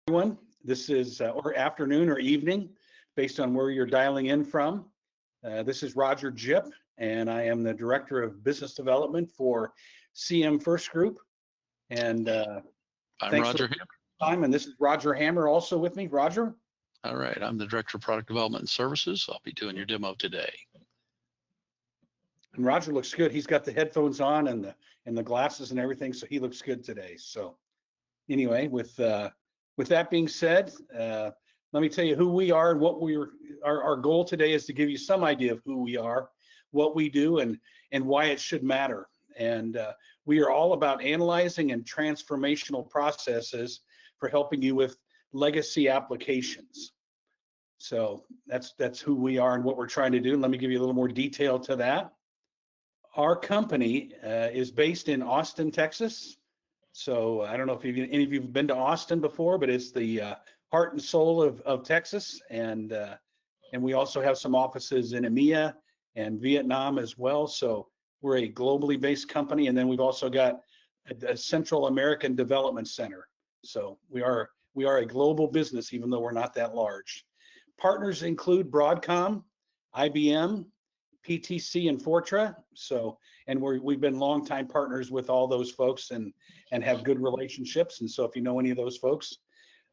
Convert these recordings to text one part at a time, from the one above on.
Everyone. This is or afternoon or evening, based on where you're dialing in from. This is Roger Jip, and I am the Director of Business Development for CM First Group. And I'm Roger Hammer. Time, and this is Roger Hammer also with me. Roger? All right, I'm the Director of Product Development and Services. I'll be doing your demo today. And Roger looks good. He's got the headphones on and the glasses and everything, so he looks good today. So anyway, with that being said, let me tell you who we are and what our goal today is to give you some idea of who we are, what we do, and why it should matter. And we are all about analyzing and transformational processes for helping you with legacy applications. So that's who we are and what we're trying to do. And let me give you a little more detail to that. Our company is based in Austin, Texas. So I don't know if any of you have been to Austin before, but it's the heart and soul of Texas. And we also have some offices in EMEA and Vietnam as well. So we're a globally based company. And then we've also got a Central American Development Center. So we are a global business, even though we're not that large. Partners include Broadcom, IBM, PTC, and Fortran. So, and we've been longtime partners with all those folks and have good relationships. And so, if you know any of those folks,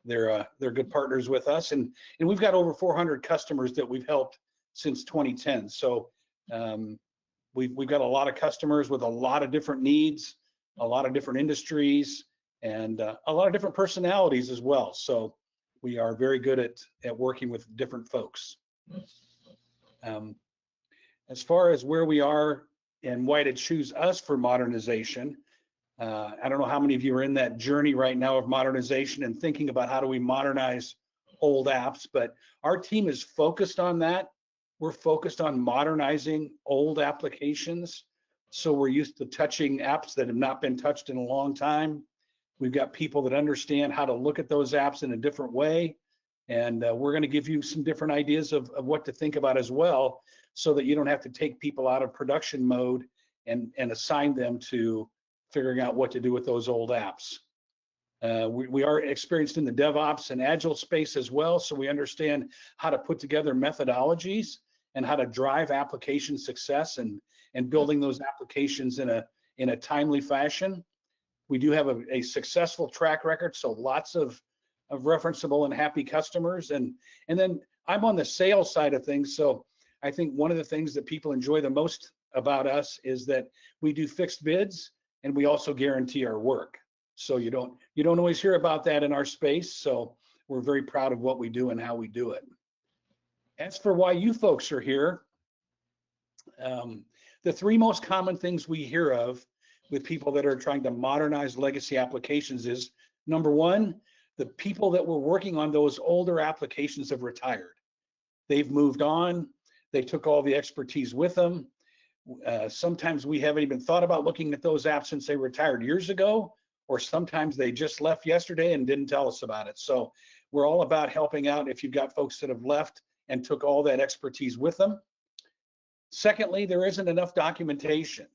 they're good partners with us. And we've got over 400 customers that we've helped since 2010. So we've got a lot of customers with a lot of different needs, a lot of different industries, and a lot of different personalities as well. So we are very good at working with different folks. As far as where we are and why to choose us for modernization, I don't know how many of you are in that journey right now of modernization and thinking about how do we modernize old apps, but our team is focused on that. We're focused on modernizing old applications. So we're used to touching apps that have not been touched in a long time. We've got people that understand how to look at those apps in a different way. And we're going to give you some different ideas of what to think about as well, so that you don't have to take people out of production mode and assign them to figuring out what to do with those old apps. We are experienced in the DevOps and Agile space as well, so we understand how to put together methodologies and how to drive application success and building those applications in a timely fashion. We do have a successful track record, so lots of referenceable and happy customers. And then I'm on the sales side of things, so I think one of the things that people enjoy the most about us is that we do fixed bids and we also guarantee our work. So you don't always hear about that in our space, so we're very proud of what we do and how we do it. As for why you folks are here, the three most common things we hear of with people that are trying to modernize legacy applications is, number one, the people that were working on those older applications have retired. They've moved on. They took all the expertise with them. Sometimes we haven't even thought about looking at those apps since they retired years ago, or sometimes they just left yesterday and didn't tell us about it. So we're all about helping out if you've got folks that have left and took all that expertise with them. Secondly, there isn't enough documentation.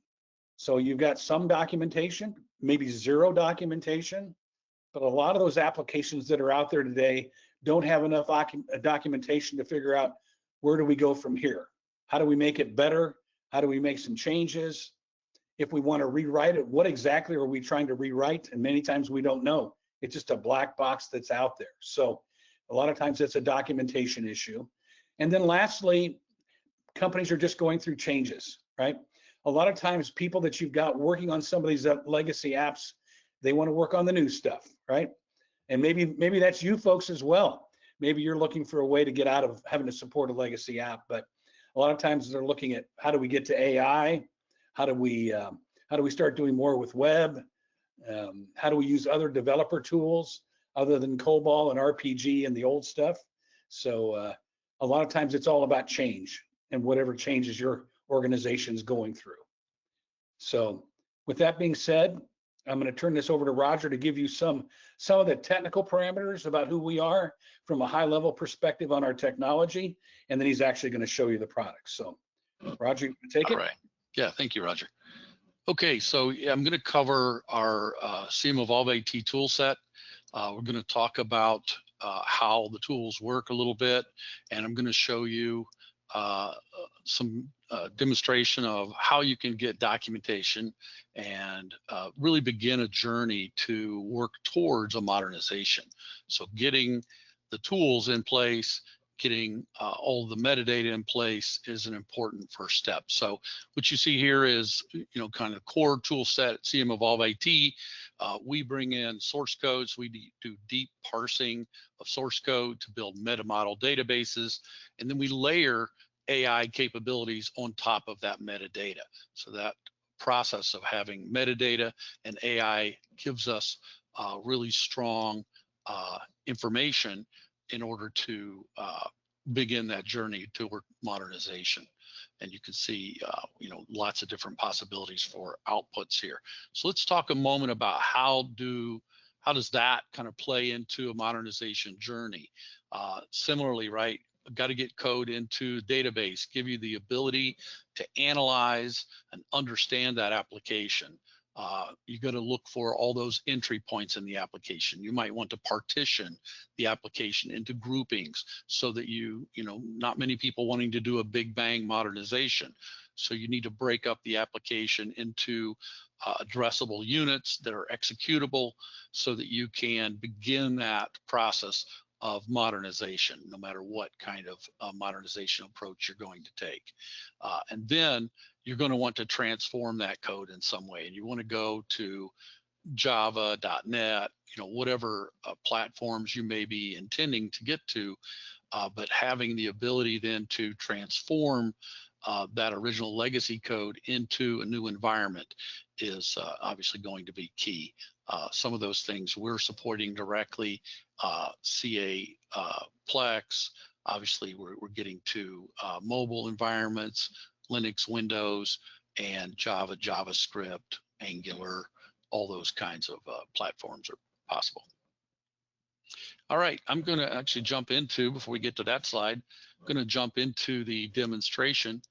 So you've got some documentation, maybe zero documentation, but a lot of those applications that are out there today don't have enough documentation to figure out where do we go from here? How do we make it better? How do we make some changes? If we want to rewrite it, what exactly are we trying to rewrite? And many times we don't know. It's just a black box that's out there. So a lot of times it's a documentation issue. And then lastly, companies are just going through changes, right? A lot of times people that you've got working on some of these legacy apps, they want to work on the new stuff, right? And maybe that's you folks as well. Maybe you're looking for a way to get out of having to support a legacy app, but a lot of times they're looking at how do we get to AI? How do we start doing more with web? How do we use other developer tools other than COBOL and RPG and the old stuff? So a lot of times it's all about change and whatever changes your organization's going through. So with that being said, I'm going to turn this over to Roger to give you some of the technical parameters about who we are from a high level perspective on our technology, and then he's actually going to show you the product. So Roger, you can take it. All right. Yeah, thank you, Roger. Okay, so I'm going to cover our CM evolveIT tool set. We're going to talk about how the tools work a little bit, and I'm going to show you some demonstration of how you can get documentation and really begin a journey to work towards a modernization. So getting the tools in place, getting all the metadata in place is an important first step. So what you see here is, kind of core tool set at CM evolveIT. We bring in source codes. We do deep parsing of source code to build meta model databases, and then we layer AI capabilities on top of that metadata. So that process of having metadata and AI gives us really strong information in order to begin that journey toward modernization. And you can see, lots of different possibilities for outputs here. So let's talk a moment about how does that kind of play into a modernization journey. Similarly, right, got to get code into database, give you the ability to analyze and understand that application. You got to look for all those entry points in the application. You might want to partition the application into groupings so that not many people wanting to do a big bang modernization. So you need to break up the application into addressable units that are executable so that you can begin that process of modernization, no matter what kind of modernization approach you're going to take. And then you're going to want to transform that code in some way. And you want to go to Java, .NET, whatever platforms you may be intending to get to, but having the ability then to transform that original legacy code into a new environment is obviously going to be key. Some of those things we're supporting directly, CA Plex, obviously we're getting to mobile environments, Linux, Windows, and Java, JavaScript, Angular, all those kinds of platforms are possible. All right, I'm going to actually jump into, before we get to that slide, I'm going to jump into the demonstration.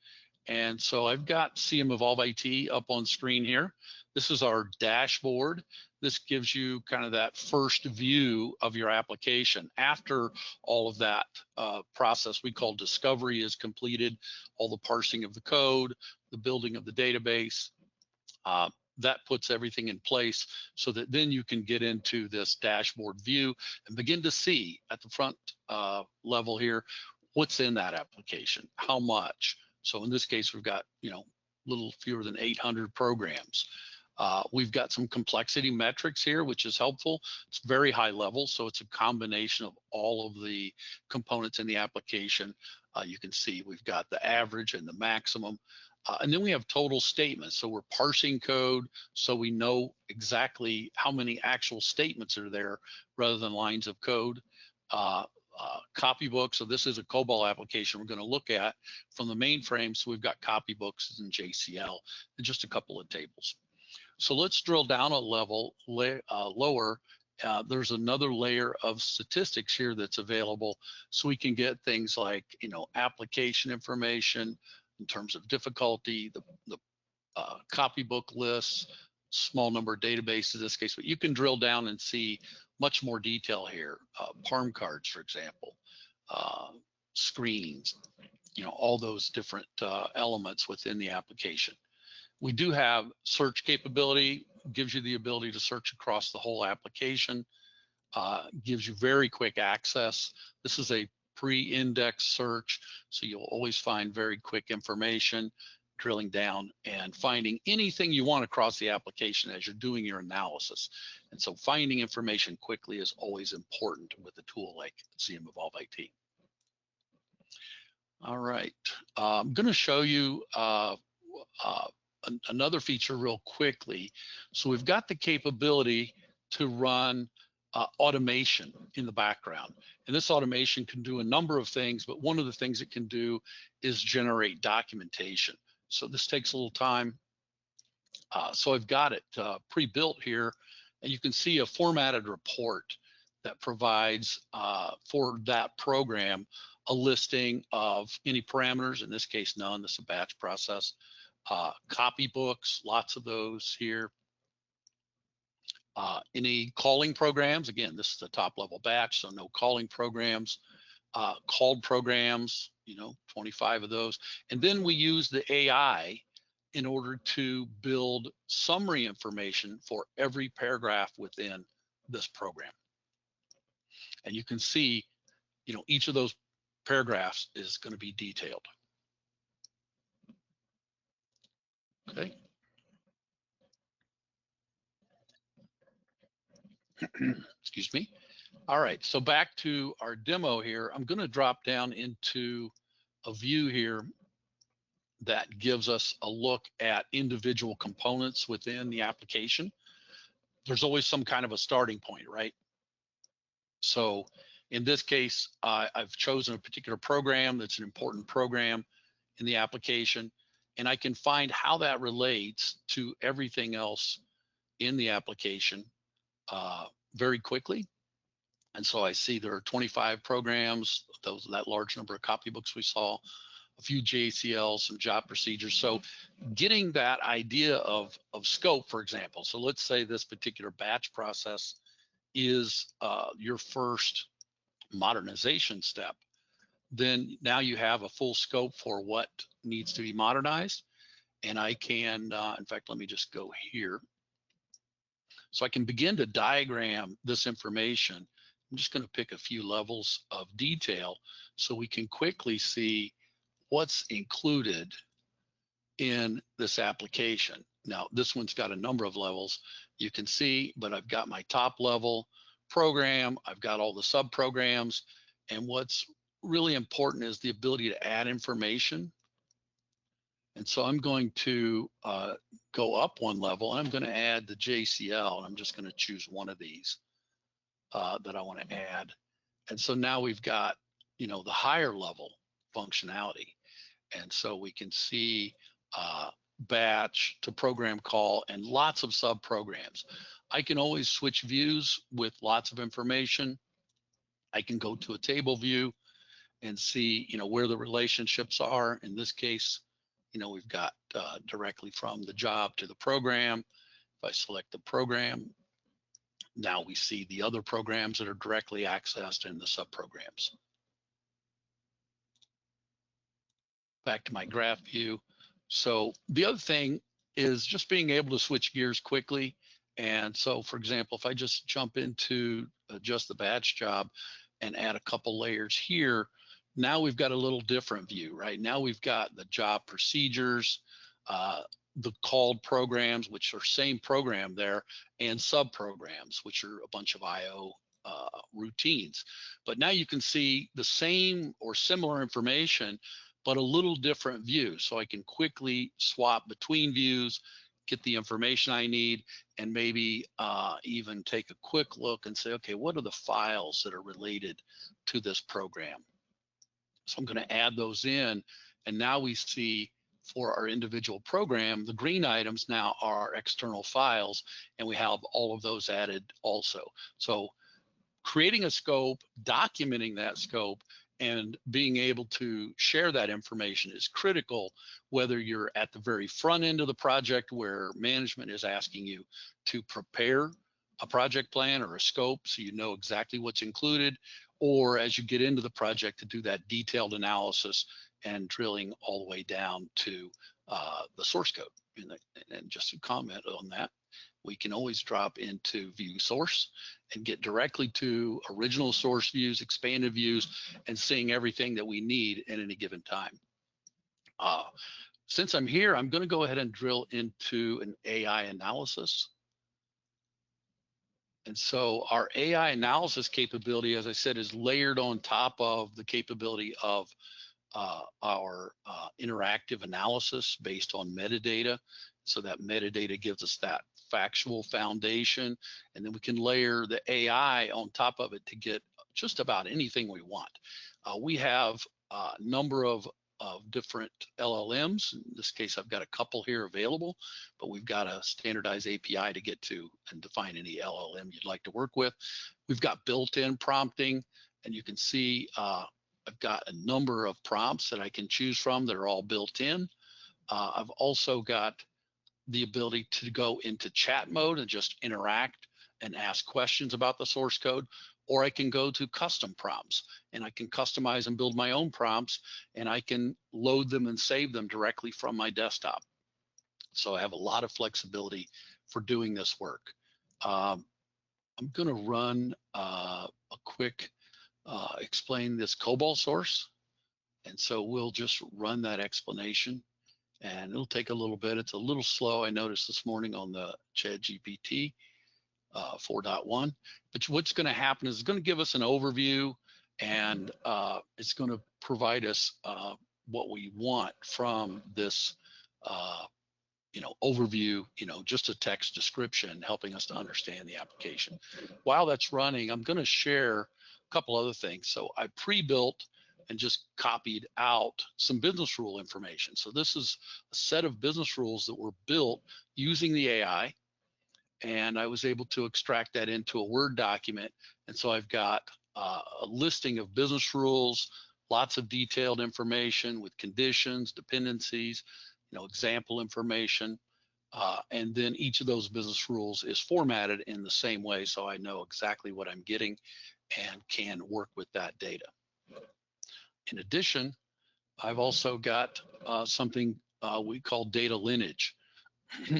And so I've got CM evolveIT up on screen here. This is our dashboard. This gives you kind of that first view of your application. After all of that process we call discovery is completed, all the parsing of the code, the building of the database, that puts everything in place so that then you can get into this dashboard view and begin to see at the front level here, what's in that application, how much. So in this case, we've got, little fewer than 800 programs. We've got some complexity metrics here, which is helpful. It's very high level, so it's a combination of all of the components in the application. You can see we've got the average and the maximum. And then we have total statements. So we're parsing code so we know exactly how many actual statements are there rather than lines of code. Copybook, so this is a COBOL application we're going to look at from the mainframe. So we've got copybooks and JCL and just a couple of tables. So let's drill down a level lower. There's another layer of statistics here that's available, so we can get things like application information in terms of difficulty, the copybook lists, small number of databases in this case, but you can drill down and see much more detail here. Parm cards, for example, screens, all those different elements within the application. We do have search capability, gives you the ability to search across the whole application, gives you very quick access. This is a pre-index search, so you'll always find very quick information, drilling down and finding anything you want across the application as you're doing your analysis. And so finding information quickly is always important with a tool like CM evolveIT. All right, I'm going to show you another feature real quickly. So we've got the capability to run automation in the background. And this automation can do a number of things, but one of the things it can do is generate documentation. So this takes a little time. So I've got it pre-built here, and you can see a formatted report that provides for that program a listing of any parameters, in this case none, this is a batch process, copybooks, lots of those here, Any calling programs, again, this is the top level batch, so no calling programs. Called programs, 25 of those. And then we use the AI in order to build summary information for every paragraph within this program. And you can see, each of those paragraphs is going to be detailed. Okay. Excuse me. All right, so back to our demo here. I'm going to drop down into a view here that gives us a look at individual components within the application. There's always some kind of a starting point, right? So in this case, I've chosen a particular program that's an important program in the application, and I can find how that relates to everything else in the application very quickly. And so I see there are 25 programs, that large number of copybooks we saw, a few JCLs, some job procedures. So getting that idea of scope, for example. So let's say this particular batch process is your first modernization step. Then now you have a full scope for what needs to be modernized. And I can, in fact, let me just go here. So I can begin to diagram this information. I'm just going to pick a few levels of detail so we can quickly see what's included in this application. Now, this one's got a number of levels you can see, but I've got my top level program, I've got all the sub programs, and what's really important is the ability to add information. And so I'm going to go up one level, and I'm going to add the JCL, and I'm just going to choose one of these that I want to add. And so now we've got, the higher level functionality. And so we can see batch to program call and lots of sub programs. I can always switch views with lots of information. I can go to a table view and see, where the relationships are. In this case, we've got directly from the job to the program. If I select the program, now we see the other programs that are directly accessed in the subprograms. Back to my graph view. So the other thing is just being able to switch gears quickly. And so, for example, if I just jump into just the batch job and add a couple layers here, now we've got a little different view, right? Now we've got the job procedures, the called programs, which are same program there, and sub programs, which are a bunch of IO routines. But now you can see the same or similar information, but a little different view. So I can quickly swap between views, get the information I need, and maybe even take a quick look and say, okay, what are the files that are related to this program? So I'm going to add those in, and now we see for our individual program, the green items now are external files, and we have all of those added also. So creating a scope, documenting that scope, and being able to share that information is critical, whether you're at the very front end of the project where management is asking you to prepare a project plan or a scope so you know exactly what's included, or as you get into the project to do that detailed analysis and drilling all the way down to the source code. And just to comment on that, we can always drop into view source and get directly to original source views, expanded views, and seeing everything that we need at any given time. Since I'm here, I'm going to go ahead and drill into an AI analysis. And so our AI analysis capability, as I said, is layered on top of the capability of our interactive analysis based on metadata. So that metadata gives us that factual foundation, and then we can layer the AI on top of it to get just about anything we want. We have a number of different LLMs. In this case, I've got a couple here available, but we've got a standardized API to get to and define any LLM you'd like to work with. We've got built-in prompting, and you can see I've got a number of prompts that I can choose from that are all built in. I've also got the ability to go into chat mode and just interact and ask questions about the source code, or I can go to custom prompts and I can customize and build my own prompts, and I can load them and save them directly from my desktop. So I have a lot of flexibility for doing this work. I'm going to run a quick explain this COBOL source. And so we'll just run that explanation, and it'll take a little bit. It's a little slow, I noticed this morning on the ChatGPT 4.1. But what's going to happen is it's going to give us an overview, and it's going to provide us what we want from this overview, just a text description helping us to understand the application. While that's running, I'm going to share a couple other things. So I pre-built and just copied out some business rule information. So this is a set of business rules that were built using the AI, and I was able to extract that into a Word document. And so I've got a listing of business rules, lots of detailed information with conditions, dependencies, example information, and then each of those business rules is formatted in the same way, so I know exactly what I'm getting and can work with that data. In addition, I've also got something we call data lineage.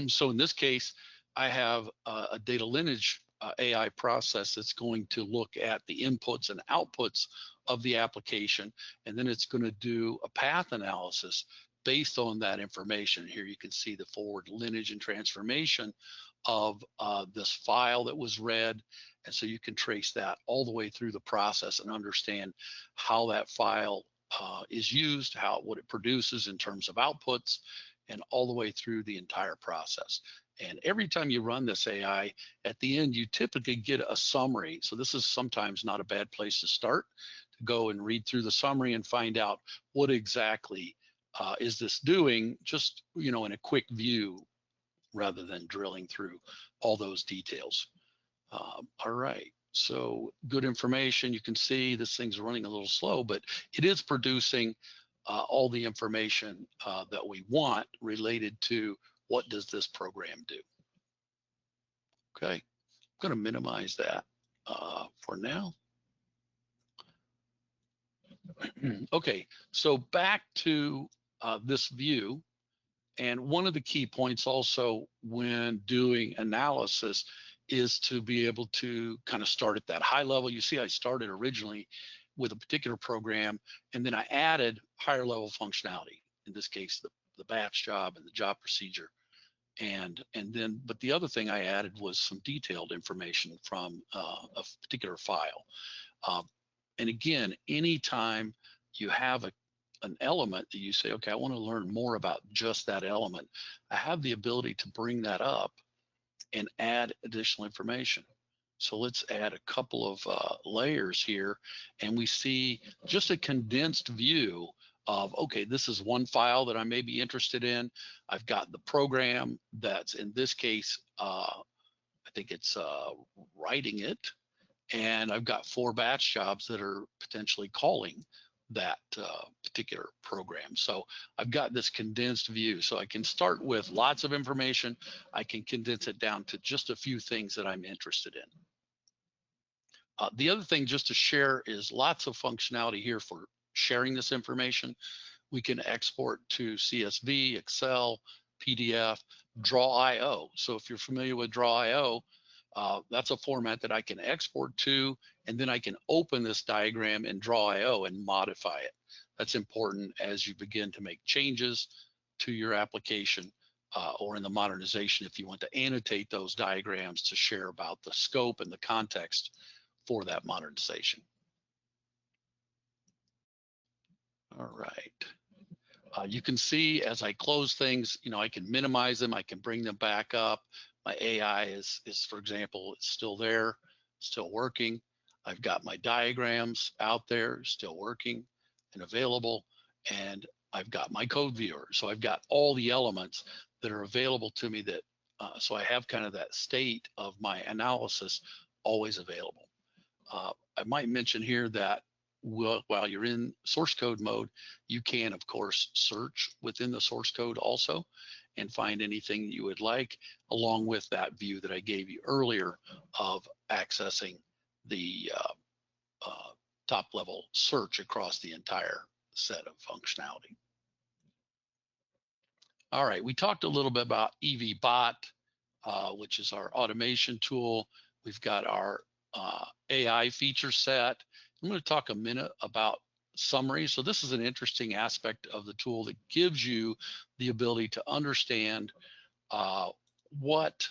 So in this case, I have a data lineage AI process that's going to look at the inputs and outputs of the application, and then it's going to do a path analysis based on that information. Here you can see the forward lineage and transformation of this file that was read, and so you can trace that all the way through the process and understand how that file is used, what it produces in terms of outputs, and all the way through the entire process. And every time you run this AI, at the end, you typically get a summary. So this is sometimes not a bad place to start, to go and read through the summary and find out what exactly is this doing, just in a quick view, rather than drilling through all those details. All right, so good information. You can see this thing's running a little slow, but it is producing all the information that we want related to what does this program do. Okay, I'm going to minimize that for now. Okay, so back to this view, and one of the key points also when doing analysis is to be able to kind of start at that high level. You see, I started originally with a particular program, and then I added higher level functionality, in this case, the batch job and the job procedure. And then, but the other thing I added was some detailed information from a particular file. And again, anytime you have an element that you say, okay, I want to learn more about just that element, I have the ability to bring that up and add additional information. So let's add a couple of layers here, and we see just a condensed view of, okay, this is one file that I may be interested in. I've got the program that's, in this case, I think it's writing it, and I've got 4 batch jobs that are potentially calling that particular program. So I've got this condensed view. So I can start with lots of information. I can condense it down to just a few things that I'm interested in. The other thing just to share is lots of functionality here for sharing this information. We can export to CSV, Excel, PDF, Draw.io. So if you're familiar with Draw.io, that's a format that I can export to, and then I can open this diagram in Draw.io and modify it. That's important as you begin to make changes to your application or in the modernization, if you want to annotate those diagrams to share about the scope and the context for that modernization. All right. You can see as I close things, I can minimize them, I can bring them back up. My AI is, for example, it's still there, still working. I've got my diagrams out there, still working and available, and I've got my code viewer. So I've got all the elements that are available to me that, so I have kind of that state of my analysis always available. I might mention here that while you're in source code mode, you can, of course, search within the source code also and find anything you would like, along with that view that I gave you earlier of accessing the top level search across the entire set of functionality. All right, we talked a little bit about evolveIT, which is our automation tool. We've got our AI feature set. I'm going to talk a minute about summary. So this is an interesting aspect of the tool that gives you the ability to understand what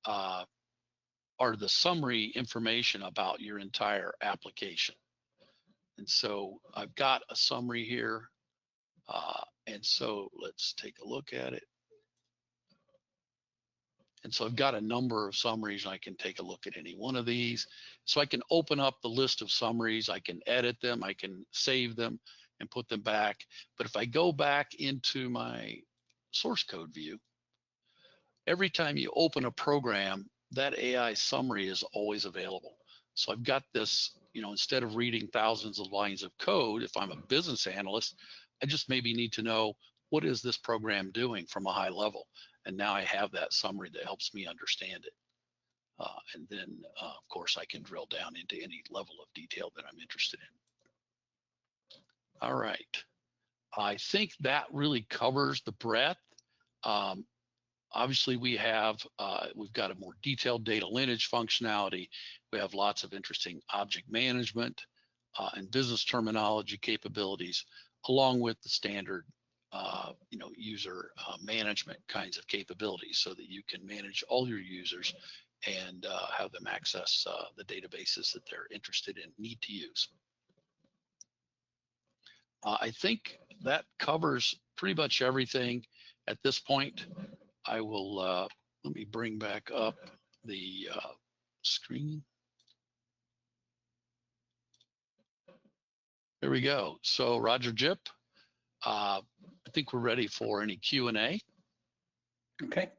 are the summary information about your entire application. And so I've got a summary here. And so let's take a look at it. And so I've got a number of summaries. I can take a look at any one of these. So I can open up the list of summaries. I can edit them. I can save them and put them back. But if I go back into my source code view, every time you open a program, that AI summary is always available. So I've got this, instead of reading thousands of lines of code, if I'm a business analyst, I just maybe need to know, what is this program doing from a high level? And now I have that summary that helps me understand it. And then, of course, I can drill down into any level of detail that I'm interested in. All right. I think that really covers the breadth. Obviously, we've got a more detailed data lineage functionality. We have lots of interesting object management and business terminology capabilities, along with the standard user management kinds of capabilities, so that you can manage all your users and have them access the databases that they're interested in, need to use. I think that covers pretty much everything at this point. I will, let me bring back up the screen. There we go. So Roger Jip, I think we're ready for any Q&A. Okay.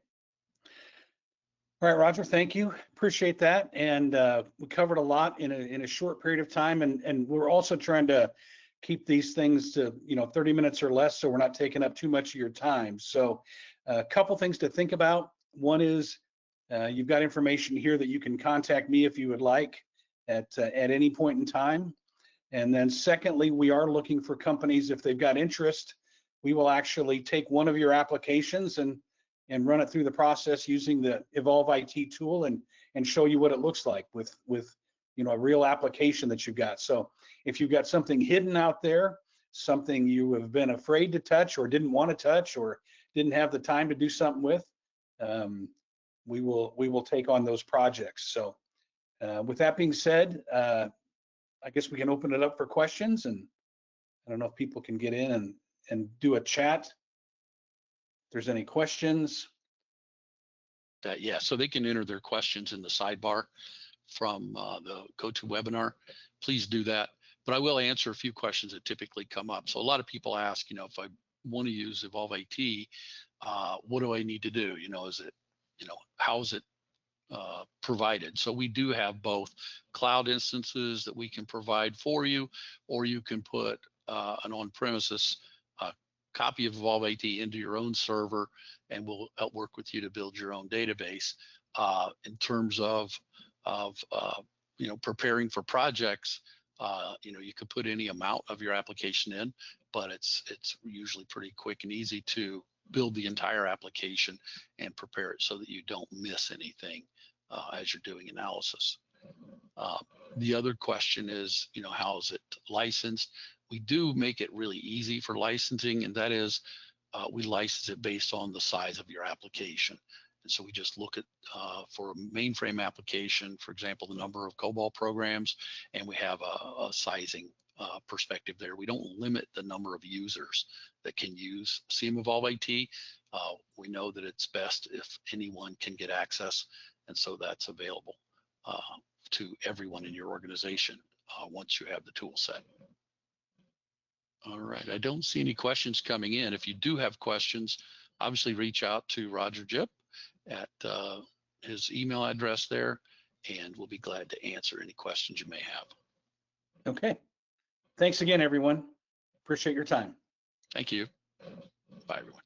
All right, Roger, thank you. Appreciate that. And we covered a lot in a short period of time. And we're also trying to keep these things to 30 minutes or less, so we're not taking up too much of your time. So a couple things to think about. One is you've got information here that you can contact me if you would like at any point in time. And then secondly, we are looking for companies, if they've got interest, we will actually take one of your applications and run it through the process using the evolveIT tool and show you what it looks like with a real application that you've got. So if you've got something hidden out there, something you have been afraid to touch or didn't want to touch or didn't have the time to do something with, we will take on those projects. So with that being said, I guess we can open it up for questions, and I don't know if people can get in and do a chat. If there's any questions. Yeah, so they can enter their questions in the sidebar from the GoToWebinar. Please do that. But I will answer a few questions that typically come up. So a lot of people ask, if I want to use evolveIT, what do I need to do? Is it, how is it provided? So we do have both cloud instances that we can provide for you, or you can put an on-premises copy of evolveIT into your own server, and we'll help work with you to build your own database. In terms of preparing for projects, you could put any amount of your application in, but it's usually pretty quick and easy to build the entire application and prepare it so that you don't miss anything as you're doing analysis. The other question is, how is it licensed? We do make it really easy for licensing, and that is we license it based on the size of your application. And so we just look at, for a mainframe application, for example, the number of COBOL programs, and we have a sizing perspective there. We don't limit the number of users that can use CM evolveIT. We know that it's best if anyone can get access, and so that's available to everyone in your organization once you have the tool set. All right, I don't see any questions coming in. If you do have questions, obviously reach out to Roger Jip at his email address there, and we'll be glad to answer any questions you may have. Okay. Thanks again, everyone. Appreciate your time. Thank you. Bye, everyone.